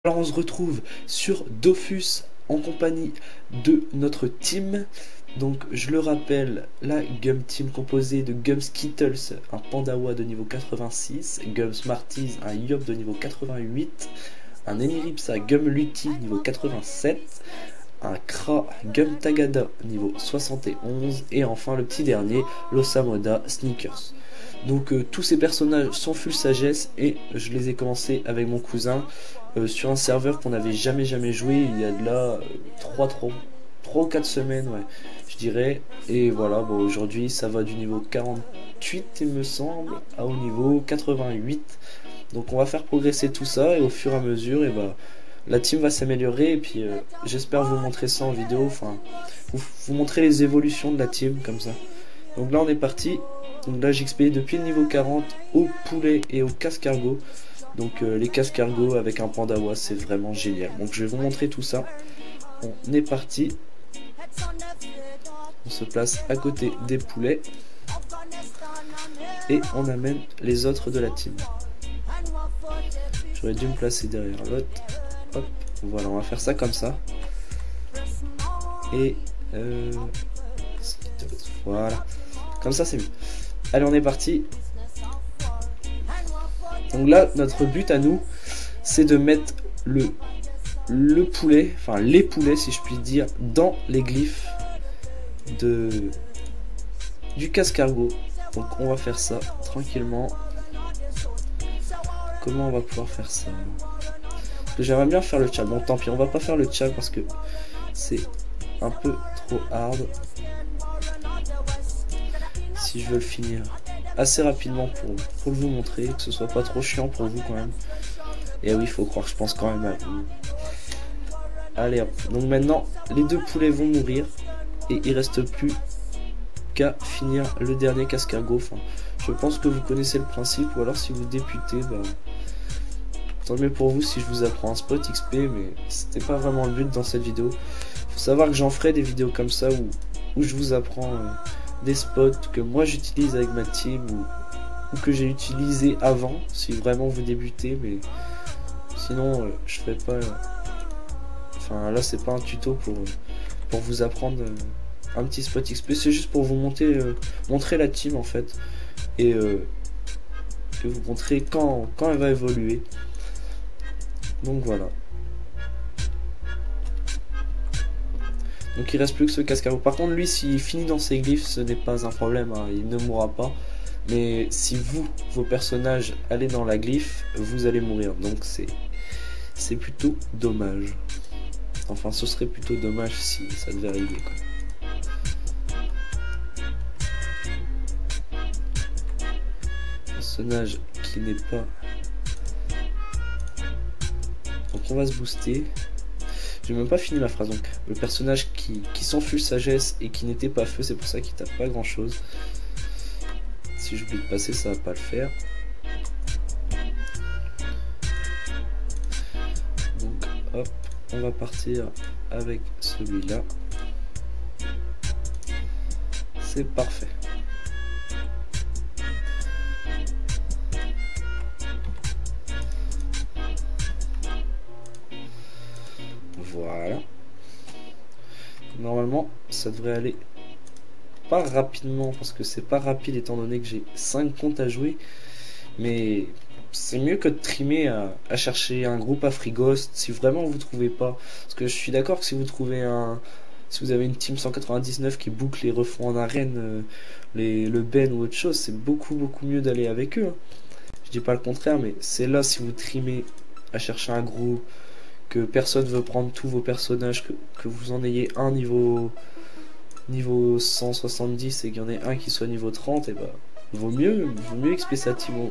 Alors on se retrouve sur Dofus en compagnie de notre team. Donc je le rappelle, la Gum Team composée de Gum Skittles, un Pandawa de niveau 86, Gum Smarties, un Yop de niveau 88, un Eniripsa Gum Lucky niveau 87, un Kra Gum Tagada niveau 71 et enfin le petit dernier, l'Osamoda Sneakers. Donc tous ces personnages sont full sagesse et je les ai commencé avec mon cousin sur un serveur qu'on n'avait jamais joué il y a de là 3 ou 4 semaines, ouais, je dirais. Et voilà, bon, aujourd'hui ça va du niveau 48 il me semble au niveau 88. Donc on va faire progresser tout ça et au fur et à mesure, et bah, la team va s'améliorer et puis j'espère vous montrer ça en vidéo, enfin vous montrer les évolutions de la team comme ça. Donc là on est parti. Donc là j'expédie depuis le niveau 40 au poulet et au cascargot. Donc les cascargots avec un Pandawa c'est vraiment génial. Donc je vais vous montrer tout ça. On est parti. On se place à côté des poulets. Et on amène les autres de la team. J'aurais dû me placer derrière l'autre. Hop, voilà, on va faire ça comme ça. Et voilà. Comme ça c'est mieux. Allez, on est parti. Donc là, notre but à nous, c'est de mettre le poulet, enfin les poulets si je puis dire, dans les glyphes du cascargot. Donc on va faire ça tranquillement. Comment on va pouvoir faire ça? Parce que j'aimerais bien faire le tchal. Bon, tant pis, on va pas faire le tchal parce que c'est un peu trop hard. Si je veux le finir assez rapidement pour vous montrer, que ce soit pas trop chiant pour vous quand même. Et oui, il faut croire, je pense quand même à vous. Allez hop, donc maintenant les deux poulets vont mourir et il reste plus qu'à finir le dernier cascargot. Enfin, je pense que vous connaissez le principe, ou alors si vous débutez, bah, tant mieux pour vous si je vous apprends un spot XP, mais c'était pas vraiment le but dans cette vidéo. Faut savoir que j'en ferai des vidéos comme ça où je vous apprends des spots que moi j'utilise avec ma team ou que j'ai utilisé avant si vraiment vous débutez, mais sinon je ferai pas. Enfin là c'est pas un tuto pour vous apprendre un petit spot XP, c'est juste pour vous montrer la team en fait et que vous montrer quand elle va évoluer. Donc voilà. Donc il reste plus que ce cascargot. Par contre lui s'il finit dans ses glyphes ce n'est pas un problème, hein, il ne mourra pas. Mais si vos personnages allez dans la glyphe, vous allez mourir. Donc c'est plutôt dommage. Enfin ce serait plutôt dommage si ça devait arriver quoi. Personnage qui n'est pas... Donc on va se booster. J'ai même pas fini ma phrase. Donc le personnage qui s'enfuit sagesse et qui n'était pas feu, c'est pour ça qu'il tape pas grand chose. Si j'oublie de passer, ça va pas le faire. Donc hop, on va partir avec celui-là. C'est parfait. Voilà. Normalement, ça devrait aller pas rapidement parce que c'est pas rapide étant donné que j'ai 5 comptes à jouer. Mais c'est mieux que de trimer à chercher un groupe à Frighost si vraiment vous trouvez pas. Parce que je suis d'accord que si vous trouvez si vous avez une team 199 qui boucle les refonds en arène, le Ben ou autre chose, c'est beaucoup mieux d'aller avec eux. Hein. Je dis pas le contraire, mais c'est là si vous trimez à chercher un groupe, que personne veut prendre tous vos personnages, que vous en ayez un niveau 170 et qu'il y en ait un qui soit niveau 30, et bah vaut mieux XP sa team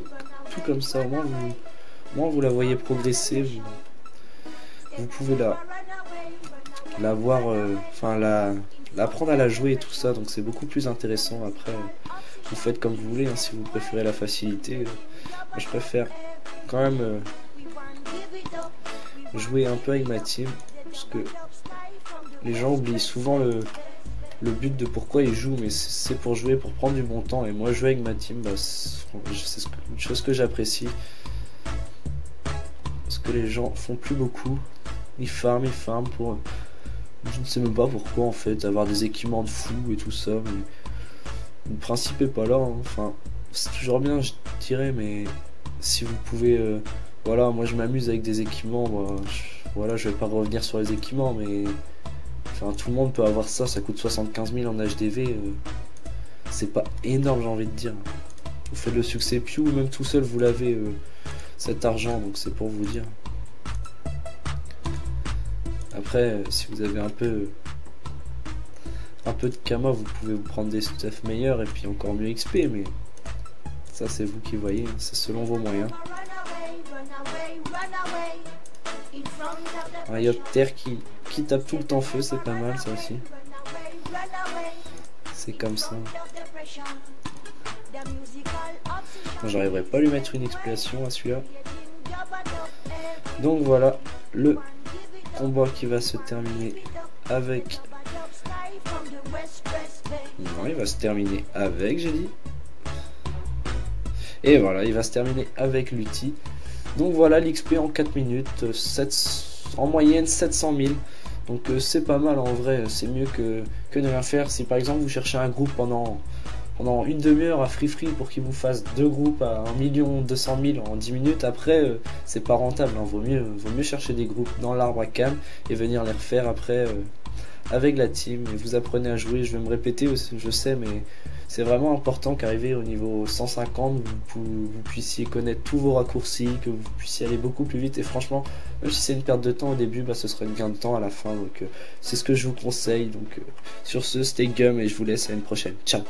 tout comme ça, au moins vous la voyez progresser, vous pouvez la voir, enfin l'apprendre à la jouer et tout ça, donc c'est beaucoup plus intéressant. Après vous faites comme vous voulez, hein, si vous préférez la facilité, moi je préfère quand même jouer un peu avec ma team, parce que les gens oublient souvent le but de pourquoi ils jouent, mais c'est pour jouer, pour prendre du bon temps. Et moi jouer avec ma team, bah, c'est une chose que j'apprécie, parce que les gens font plus beaucoup. Ils farment pour... Je ne sais même pas pourquoi en fait, avoir des équipements de fou et tout ça, mais le principe est pas là, hein. Enfin, c'est toujours bien, je dirais, mais si vous pouvez... voilà, moi je m'amuse avec des équipements, voilà, je vais pas revenir sur les équipements, mais... Enfin, tout le monde peut avoir ça, ça coûte 75 000 en HDV, c'est pas énorme, j'ai envie de dire. Vous faites le succès Pew, même tout seul vous l'avez, cet argent, donc c'est pour vous dire. Après, si vous avez un peu de kama, vous pouvez vous prendre des stuff meilleurs et puis encore mieux XP, mais ça c'est vous qui voyez, hein, c'est selon vos moyens. Un Yopter qui tape tout le temps feu, c'est pas mal ça aussi. C'est comme ça. J'arriverai pas à lui mettre une expiation à celui-là. Donc voilà, le combat qui va se terminer avec... Non, il va se terminer avec, j'ai dit. Et voilà, il va se terminer avec Lutti. Donc voilà, l'XP en 4 minutes, en moyenne 700 000. Donc c'est pas mal en vrai, c'est mieux que ne rien faire. Si par exemple vous cherchez un groupe pendant une demi-heure à Free pour qu'il vous fasse 2 groupes à 1 200 000 en 10 minutes, après c'est pas rentable, hein. Vaut mieux chercher des groupes dans l'arbre à cam et venir les refaire après avec la team. Et vous apprenez à jouer, je vais me répéter, je sais, mais c'est vraiment important qu'arriver au niveau 150 vous puissiez connaître tous vos raccourcis, que vous puissiez aller beaucoup plus vite. Et franchement, même si c'est une perte de temps au début, ce sera une gain de temps à la fin. Donc c'est ce que je vous conseille. Donc sur ce, c'était Gum et je vous laisse à une prochaine. Ciao.